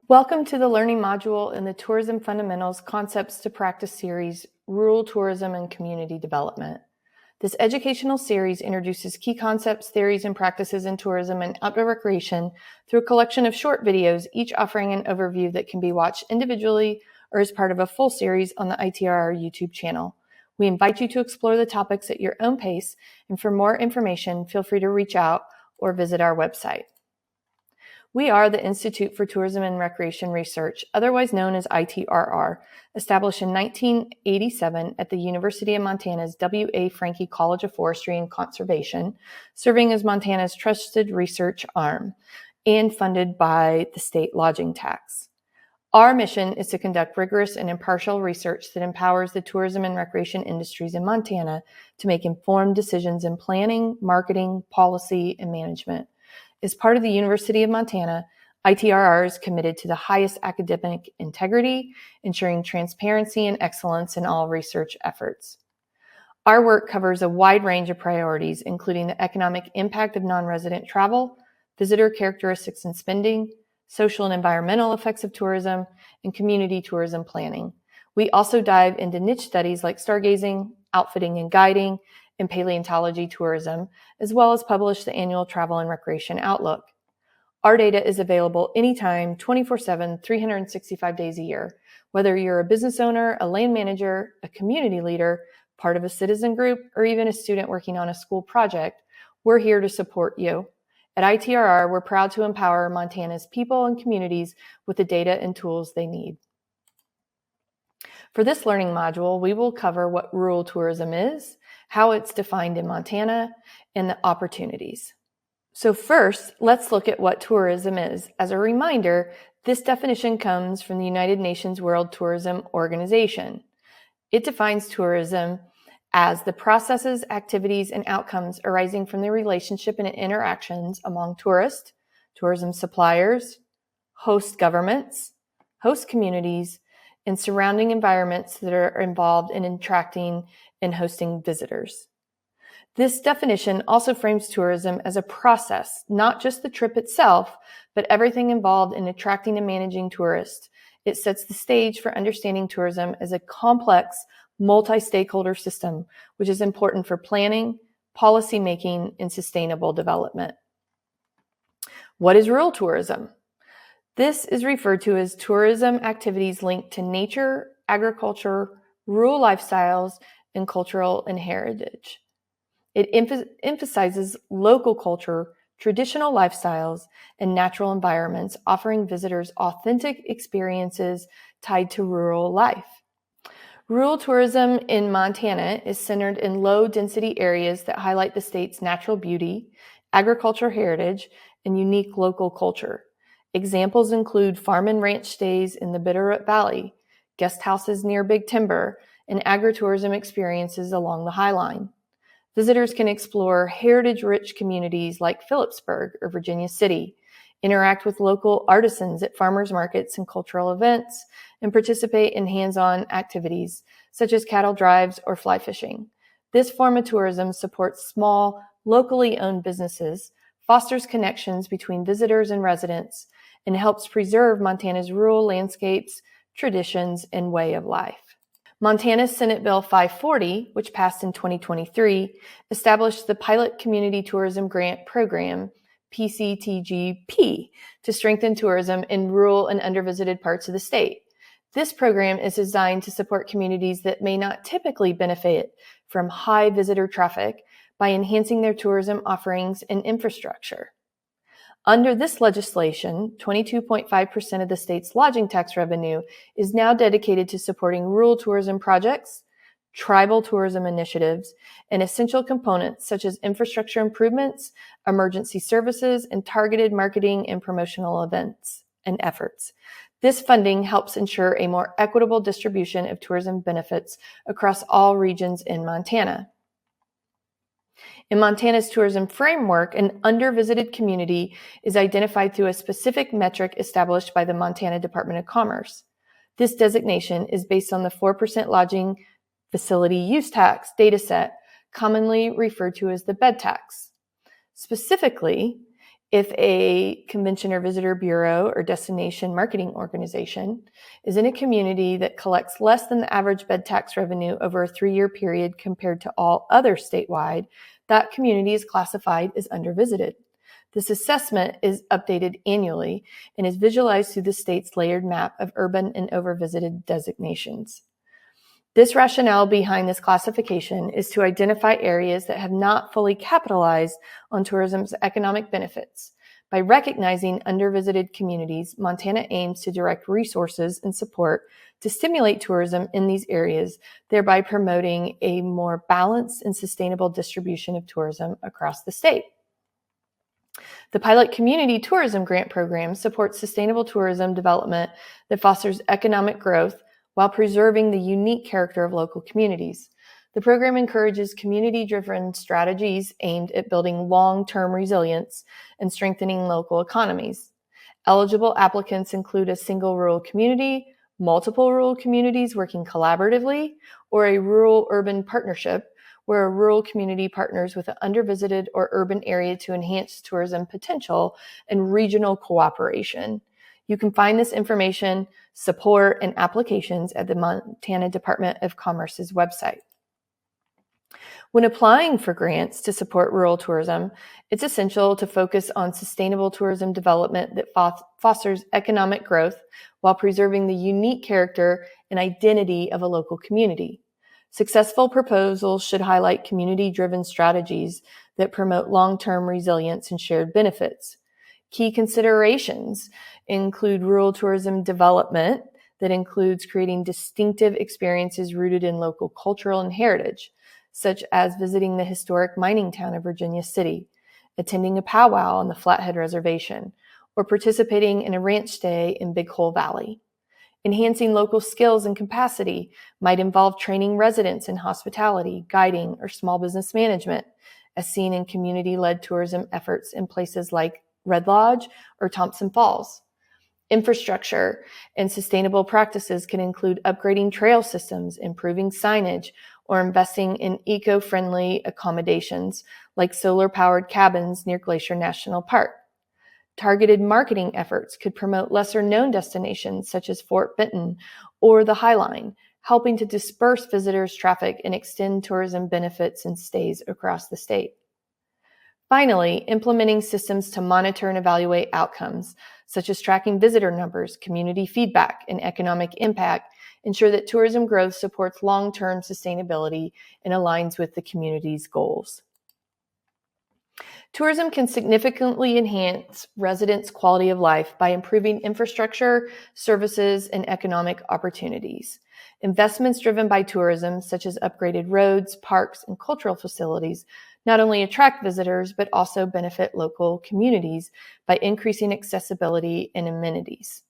Welcome to the learning module in the Tourism Fundamentals Concepts to Practice series, Rural Tourism and Community Development. This educational series introduces key concepts, theories, and practices in tourism and outdoor recreation through a collection of short videos, each offering an overview that can be watched individually or as part of a full series on the ITRR YouTube channel. We invite you to explore the topics at your own pace, and for more information, feel free to reach out or visit our website. We are the Institute for Tourism and Recreation Research, otherwise known as ITRR, established in 1987 at the University of Montana's W.A. Franke College of Forestry and Conservation, serving as Montana's trusted research arm and funded by the state lodging tax. Our mission is to conduct rigorous and impartial research that empowers the tourism and recreation industries in Montana to make informed decisions in planning, marketing, policy, and management. As part of the University of Montana, ITRR is committed to the highest academic integrity, ensuring transparency and excellence in all research efforts. Our work covers a wide range of priorities, including the economic impact of non-resident travel, visitor characteristics and spending, social and environmental effects of tourism, and community tourism planning. We also dive into niche studies like stargazing, outfitting and guiding, and paleontology tourism, as well as publish the annual Travel and Recreation Outlook. Our data is available anytime, 24/7, 365 days a year. Whether you're a business owner, a land manager, a community leader, part of a citizen group, or even a student working on a school project, we're here to support you. At ITRR, we're proud to empower Montana's people and communities with the data and tools they need. For this learning module, we will cover what rural tourism is, how it's defined in Montana, and the opportunities. So first, let's look at what tourism is. As a reminder, this definition comes from the United Nations World Tourism Organization. It defines tourism as the processes, activities, and outcomes arising from the relationship and interactions among tourists, tourism suppliers, host governments, host communities, and surrounding environments that are involved in attracting and hosting visitors. This definition also frames tourism as a process, not just the trip itself, but everything involved in attracting and managing tourists. It sets the stage for understanding tourism as a complex, multi-stakeholder system, which is important for planning, policy making, and sustainable development. What is rural tourism? This is referred to as tourism activities linked to nature, agriculture, rural lifestyles, and cultural and heritage. It emphasizes local culture, traditional lifestyles, and natural environments, offering visitors authentic experiences tied to rural life. Rural tourism in Montana is centered in low-density areas that highlight the state's natural beauty, agricultural heritage, and unique local culture. Examples include farm and ranch stays in the Bitterroot Valley, guest houses near Big Timber, and agritourism experiences along the High Line. Visitors can explore heritage-rich communities like Phillipsburg or Virginia City, interact with local artisans at farmers markets and cultural events, and participate in hands-on activities such as cattle drives or fly fishing. This form of tourism supports small, locally owned businesses, fosters connections between visitors and residents, and helps preserve Montana's rural landscapes, traditions, and way of life. Montana's Senate Bill 540, which passed in 2023, established the Pilot Community Tourism Grant Program, PCTGP, to strengthen tourism in rural and undervisited parts of the state. This program is designed to support communities that may not typically benefit from high visitor traffic by enhancing their tourism offerings and infrastructure. Under this legislation, 22.5% of the state's lodging tax revenue is now dedicated to supporting rural tourism projects, tribal tourism initiatives, and essential components such as infrastructure improvements, emergency services, and targeted marketing and promotional events and efforts. This funding helps ensure a more equitable distribution of tourism benefits across all regions in Montana. In Montana's tourism framework, an undervisited community is identified through a specific metric established by the Montana Department of Commerce. This designation is based on the 4% lodging facility use tax dataset, commonly referred to as the bed tax. Specifically, If a convention or visitor bureau or destination marketing organization is in a community that collects less than the average bed tax revenue over a 3-year period compared to all other statewide, that community is classified as undervisited. This assessment is updated annually and is visualized through the state's layered map of urban and overvisited designations. This rationale behind this classification is to identify areas that have not fully capitalized on tourism's economic benefits. By recognizing undervisited communities, Montana aims to direct resources and support to stimulate tourism in these areas, thereby promoting a more balanced and sustainable distribution of tourism across the state. The Pilot Community Tourism Grant Program supports sustainable tourism development that fosters economic growth while preserving the unique character of local communities. The program encourages community-driven strategies aimed at building long-term resilience and strengthening local economies. Eligible applicants include a single rural community, multiple rural communities working collaboratively, or a rural-urban partnership where a rural community partners with an undervisited or urban area to enhance tourism potential and regional cooperation. You can find this information, support, and applications at the Montana Department of Commerce's website. When applying for grants to support rural tourism, it's essential to focus on sustainable tourism development that fosters economic growth while preserving the unique character and identity of a local community. Successful proposals should highlight community-driven strategies that promote long-term resilience and shared benefits. Key considerations include rural tourism development that includes creating distinctive experiences rooted in local cultural and heritage, such as visiting the historic mining town of Virginia City, attending a powwow on the Flathead Reservation, or participating in a ranch stay in Big Hole Valley. Enhancing local skills and capacity might involve training residents in hospitality, guiding, or small business management, as seen in community-led tourism efforts in places like Red Lodge or Thompson Falls. Infrastructure and sustainable practices can include upgrading trail systems, improving signage, or investing in eco-friendly accommodations like solar-powered cabins near Glacier National Park. Targeted marketing efforts could promote lesser-known destinations such as Fort Benton or the High Line, helping to disperse visitors' traffic and extend tourism benefits and stays across the state. Finally, implementing systems to monitor and evaluate outcomes, such as tracking visitor numbers, community feedback, and economic impact, ensure that tourism growth supports long-term sustainability and aligns with the community's goals. Tourism can significantly enhance residents' quality of life by improving infrastructure, services, and economic opportunities. Investments driven by tourism, such as upgraded roads, parks, and cultural facilities, not only attract visitors, but also benefit local communities by increasing accessibility and amenities.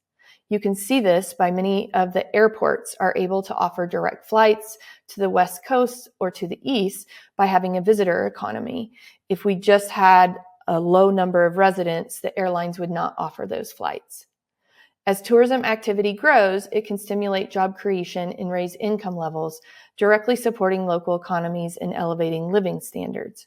You can see this by many of the airports are able to offer direct flights to the West Coast or to the East by having a visitor economy. If we just had a low number of residents, the airlines would not offer those flights. As tourism activity grows, it can stimulate job creation and raise income levels, directly supporting local economies and elevating living standards.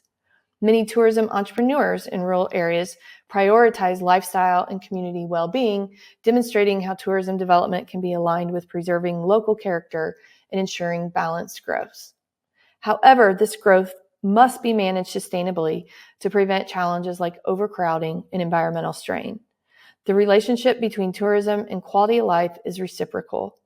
Many tourism entrepreneurs in rural areas prioritize lifestyle and community well-being, demonstrating how tourism development can be aligned with preserving local character and ensuring balanced growth. However, this growth must be managed sustainably to prevent challenges like overcrowding and environmental strain. The relationship between tourism and quality of life is reciprocal.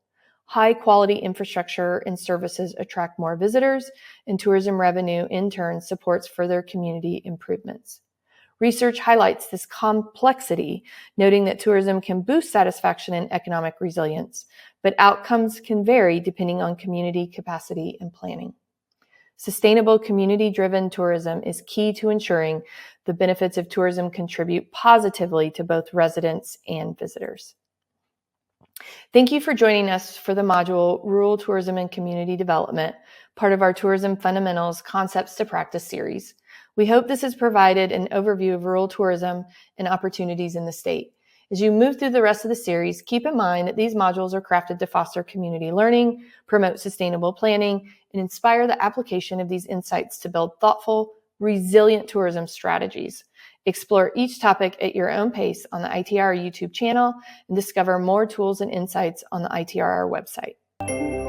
High-quality infrastructure and services attract more visitors, and tourism revenue, in turn, supports further community improvements. Research highlights this complexity, noting that tourism can boost satisfaction and economic resilience, but outcomes can vary depending on community capacity and planning. Sustainable community-driven tourism is key to ensuring the benefits of tourism contribute positively to both residents and visitors. Thank you for joining us for the module Rural Tourism and Community Development, part of our Tourism Fundamentals Concepts to Practice series. We hope this has provided an overview of rural tourism and opportunities in the state. As you move through the rest of the series, keep in mind that these modules are crafted to foster community learning, promote sustainable planning, and inspire the application of these insights to build thoughtful, resilient tourism strategies. Explore each topic at your own pace on the ITR YouTube channel and discover more tools and insights on the ITRR website.